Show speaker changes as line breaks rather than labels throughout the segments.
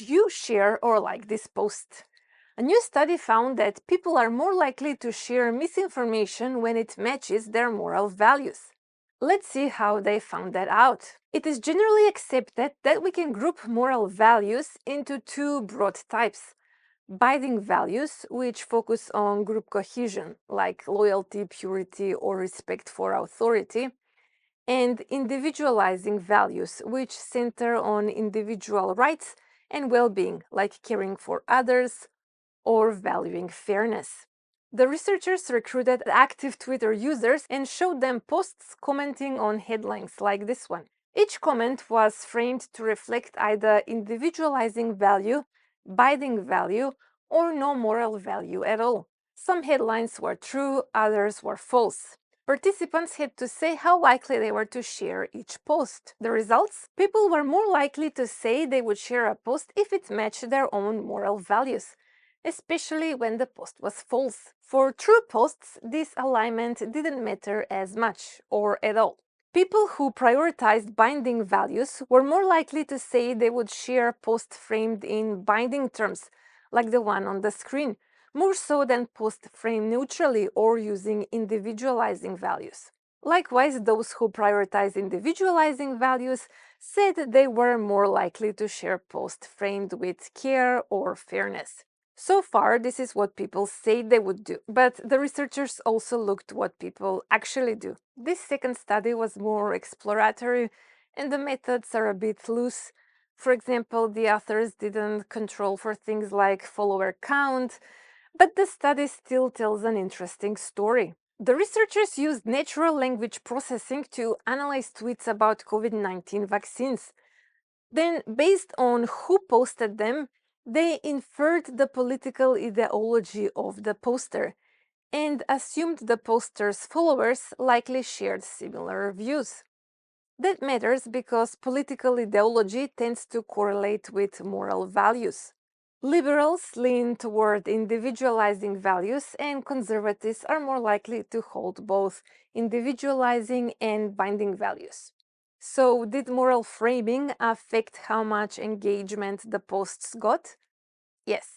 you share or like this post? A new study found that people are more likely to share misinformation when it matches their moral values. Let's see how they found that out. It is generally accepted that we can group moral values into two broad types: binding values, which focus on group cohesion, like loyalty, purity, or respect for authority, and individualizing values, which center on individual rights and well-being, like caring for others or valuing fairness. The researchers recruited active Twitter users and showed them posts commenting on headlines like this one. Each comment was framed to reflect either individualizing value, binding value, or no moral value at all. Some headlines were true, others were false. Participants had to say how likely they were to share each post. The results? People were more likely to say they would share a post if it matched their own moral values, especially when the post was false. For true posts, this alignment didn't matter as much, or at all. People who prioritized binding values were more likely to say they would share a post framed in binding terms, like the one on the screen, more so than posts framed neutrally or using individualizing values. Likewise, those who prioritize individualizing values said they were more likely to share posts framed with care or fairness. So far, this is what people say they would do, but the researchers also looked what people actually do. This second study was more exploratory, and the methods are a bit loose. For example, the authors didn't control for things like follower count, but the study still tells an interesting story. The researchers used natural language processing to analyze tweets about COVID-19 vaccines. Then, based on who posted them, they inferred the political ideology of the poster and assumed the poster's followers likely shared similar views. That matters because political ideology tends to correlate with moral values. Liberals lean toward individualizing values, and conservatives are more likely to hold both individualizing and binding values. So, did moral framing affect how much engagement the posts got? Yes,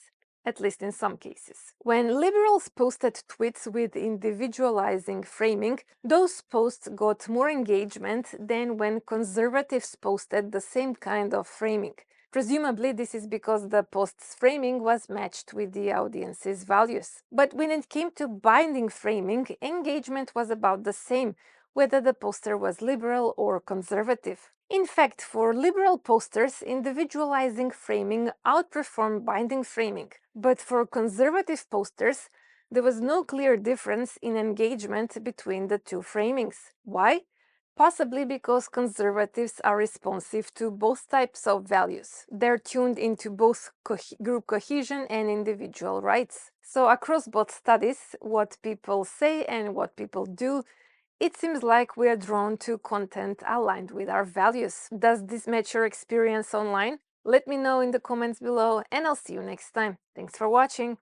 at least in some cases. When liberals posted tweets with individualizing framing, those posts got more engagement than when conservatives posted the same kind of framing. Presumably, this is because the post's framing was matched with the audience's values. But when it came to binding framing, engagement was about the same, whether the poster was liberal or conservative. In fact, for liberal posters, individualizing framing outperformed binding framing. But for conservative posters, there was no clear difference in engagement between the two framings. Why? Possibly because conservatives are responsive to both types of values. They're tuned into both group cohesion and individual rights. So across both studies, what people say and what people do, it seems like we are drawn to content aligned with our values. Does this match your experience online? Let me know in the comments below, and I'll see you next time. Thanks for watching!